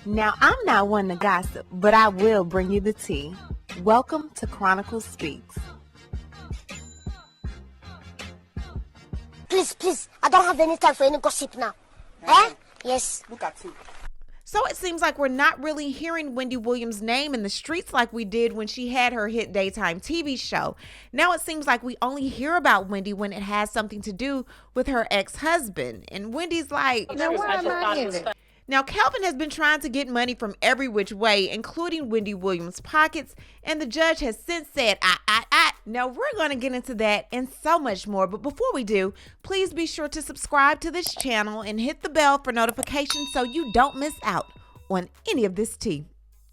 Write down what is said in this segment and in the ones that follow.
Now, I'm not one to gossip, but I will bring you the tea. Welcome to Chronicle Speaks. Please, I don't have any time for any gossip now. Eh? Yes. Look at you. So it seems like we're not really hearing Wendy Williams' name in the streets like we did when she had her hit daytime TV show. Now it seems like we only hear about Wendy when it has something to do with her ex-husband. And Wendy's like, Now why am I in it? Now, Kelvin has been trying to get money from every which way, including Wendy Williams' pockets, and the judge has since said, Now, we're going to get into that and so much more, but before we do, please be sure to subscribe to this channel and hit the bell for notifications so you don't miss out on any of this tea.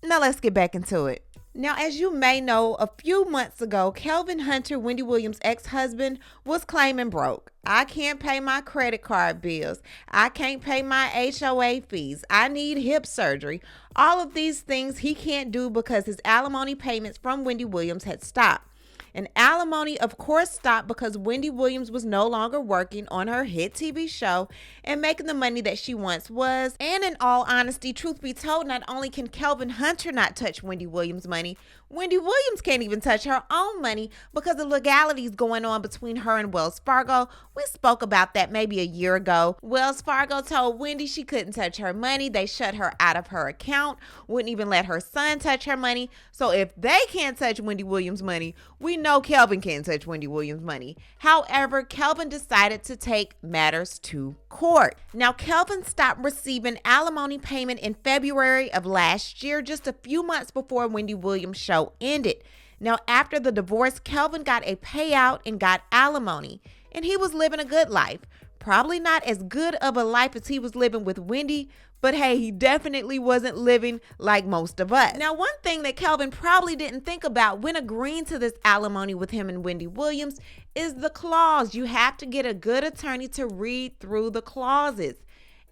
Now, let's get back into it. Now, as you may know, a few months ago, Kelvin Hunter, Wendy Williams' ex-husband, was claiming broke. I can't pay my credit card bills. I can't pay my HOA fees. I need hip surgery. All of these things he can't do because his alimony payments from Wendy Williams had stopped. And alimony, of course, stopped because Wendy Williams was no longer working on her hit TV show and making the money that she once was. And in all honesty, truth be told, not only can Kelvin Hunter not touch Wendy Williams' money, Wendy Williams can't even touch her own money because of legalities going on between her and Wells Fargo. We spoke about that maybe a year ago. Wells Fargo told Wendy she couldn't touch her money. They shut her out of her account, wouldn't even let her son touch her money. So if they can't touch Wendy Williams' money, we know Kelvin can't touch Wendy Williams' money. However, Kelvin decided to take matters to court. Now, Kelvin stopped receiving alimony payment in February of last year, just a few months before Wendy Williams' show ended. Now, after the divorce, Kelvin got a payout and got alimony, and he was living a good life. Probably not as good of a life as he was living with Wendy, but hey, he definitely wasn't living like most of us. Now, one thing that Kelvin probably didn't think about when agreeing to this alimony with him and Wendy Williams is the clause. You have to get a good attorney to read through the clauses.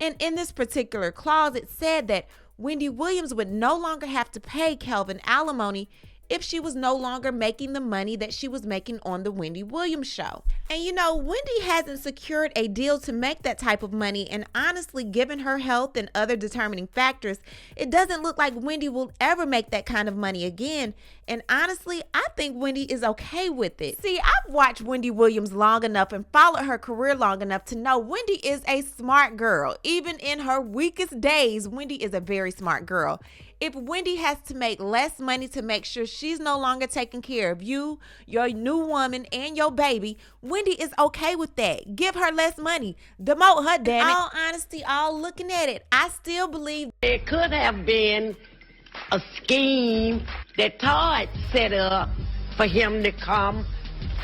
And in this particular clause, it said that Wendy Williams would no longer have to pay Kelvin alimony if she was no longer making the money that she was making on the Wendy Williams show. And you know, Wendy hasn't secured a deal to make that type of money, and honestly, given her health and other determining factors, it doesn't look like Wendy will ever make that kind of money again. And honestly, I think Wendy is okay with it. See, I've watched Wendy Williams long enough and followed her career long enough to know Wendy is a smart girl. Even in her weakest days, Wendy is a very smart girl. If Wendy has to make less money to make sure she's no longer taking care of you, your new woman, and your baby, Wendy is okay with that. Give her less money. Demote her, damn it. In all honesty, all looking at it, I still believe it could have been a scheme that Todd set up for him to come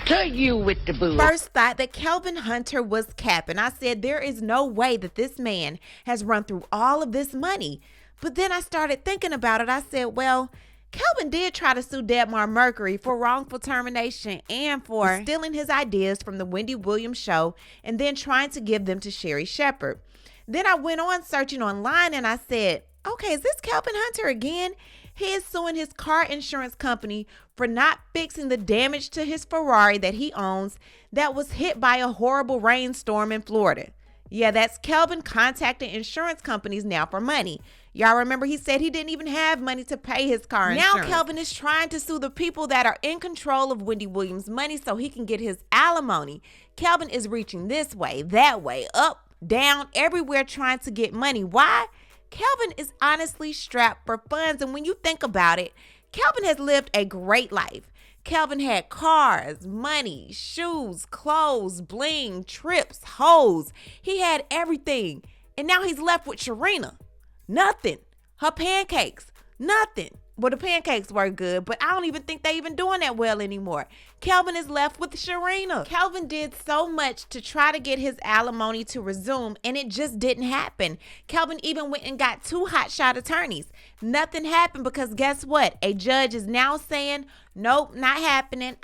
to you with the boo. First thought that Kelvin Hunter was capping. I said there is no way that this man has run through all of this money. But then I started thinking about it. I said, well, Kelvin did try to sue Debmar Mercury for wrongful termination and for stealing his ideas from the Wendy Williams show and then trying to give them to Sherri Shepherd. Then I went on searching online and I said, okay, is this Kelvin Hunter again? He is suing his car insurance company for not fixing the damage to his Ferrari that he owns that was hit by a horrible rainstorm in Florida. Yeah, that's Kelvin contacting insurance companies now for money. Y'all remember he said he didn't even have money to pay his car insurance. Now Kelvin is trying to sue the people that are in control of Wendy Williams' money so he can get his alimony. Kelvin is reaching this way, that way, up, down, everywhere trying to get money. Why? Kelvin is honestly strapped for funds, and when you think about it, Kelvin has lived a great life. Kelvin had cars, money, shoes, clothes, bling, trips, hoes. He had everything. And now he's left with Sharina. Nothing. Her pancakes. Nothing. Well, the pancakes were good, but I don't even think they even doing that well anymore. Kelvin is left with Sharina. Kelvin did so much to try to get his alimony to resume, and it just didn't happen. Kelvin even went and got 2 hotshot attorneys. Nothing happened because guess what? A judge is now saying, nope, not happening.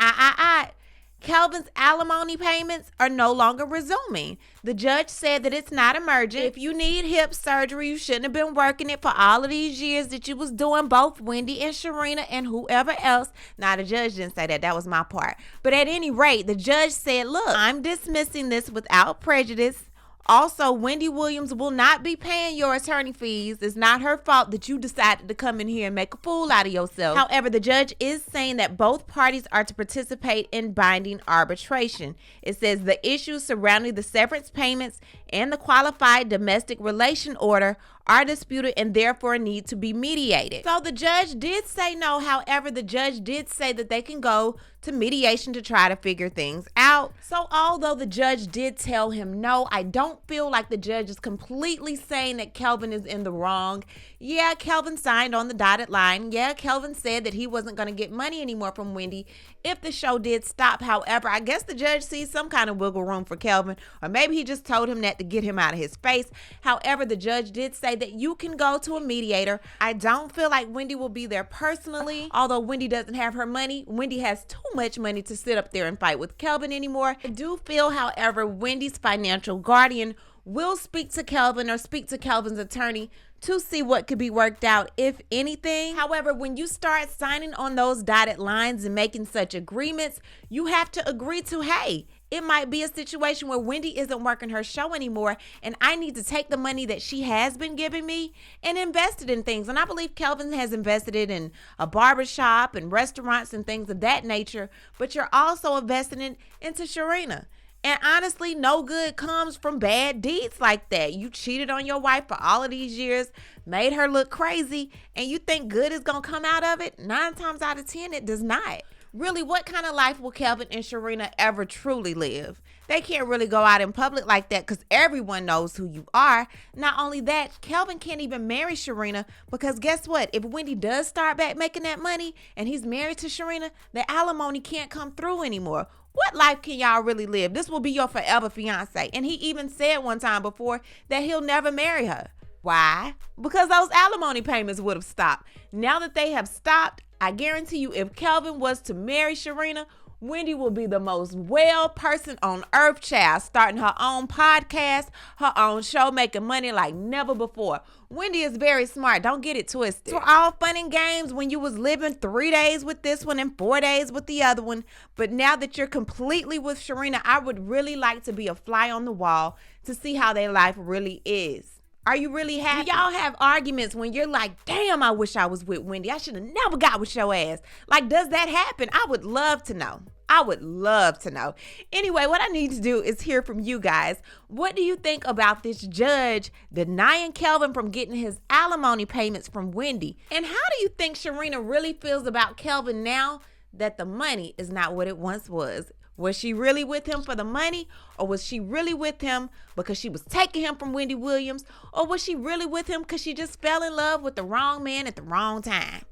Kelvin's alimony payments are no longer resuming. The judge said that it's not emergent. If you need hip surgery, you shouldn't have been working it for all of these years that you was doing, both Wendy and Sharina and whoever else. Now, the judge didn't say that. That was my part. But at any rate, the judge said, look, I'm dismissing this without prejudice. Also, Wendy Williams will not be paying your attorney fees. It's not her fault that you decided to come in here and make a fool out of yourself. However, the judge is saying that both parties are to participate in binding arbitration. It says the issues surrounding the severance payments and the qualified domestic relation order are disputed and therefore need to be mediated. So the judge did say no. However, the judge did say that they can go to mediation to try to figure things out. So although the judge did tell him no, I don't feel like the judge is completely saying that Kelvin is in the wrong. Yeah, Kelvin signed on the dotted line. Yeah, Kelvin said that he wasn't going to get money anymore from Wendy if the show did stop. However, I guess the judge sees some kind of wiggle room for Kelvin, or maybe he just told him that to get him out of his face. However, the judge did say that you can go to a mediator. I don't feel like Wendy will be there personally. Although Wendy doesn't have her money, Wendy has too much money to sit up there and fight with Kelvin anymore. I do feel, however, Wendy's financial guardian will speak to Kelvin or speak to Kelvin's attorney to see what could be worked out, if anything. However, when you start signing on those dotted lines and making such agreements, you have to agree to, hey, it might be a situation where Wendy isn't working her show anymore and I need to take the money that she has been giving me and invest it in things. And I believe Kelvin has invested it in a barbershop and restaurants and things of that nature, but you're also investing it into Sharina. And honestly, no good comes from bad deeds like that. You cheated on your wife for all of these years, made her look crazy, and you think good is going to come out of it? 9 times out of 10, it does not. Really, what kind of life will Kelvin and Sharina ever truly live? They can't really go out in public like that because everyone knows who you are. Not only that, Kelvin can't even marry Sharina because guess what? If Wendy does start back making that money and he's married to Sharina, the alimony can't come through anymore. What life can y'all really live? This will be your forever fiance. And he even said one time before that he'll never marry her. Why? Because those alimony payments would have stopped. Now that they have stopped, I guarantee you if Kelvin was to marry Sharina, Wendy will be the most well person on earth, child, starting her own podcast, her own show, making money like never before. Wendy is very smart. Don't get it twisted. It's all fun and games when you was living 3 days with this one and 4 days with the other one. But now that you're completely with Sharina, I would really like to be a fly on the wall to see how their life really is. Are you really happy? Do y'all have arguments when you're like, damn, I wish I was with Wendy. I should have never got with your ass. Like, does that happen? I would love to know. I would love to know. Anyway, what I need to do is hear from you guys. What do you think about this judge denying Kelvin from getting his alimony payments from Wendy? And how do you think Sharina really feels about Kelvin now that the money is not what it once was? Was she really with him for the money, or was she really with him because she was taking him from Wendy Williams, or was she really with him because she just fell in love with the wrong man at the wrong time?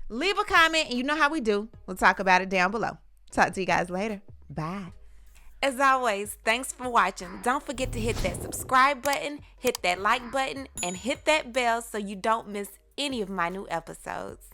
Leave a comment, and you know how we do. We'll talk about it down below. Talk to you guys later. Bye. As always, thanks for watching. Don't forget to hit that subscribe button, hit that like button, and hit that bell so you don't miss any of my new episodes.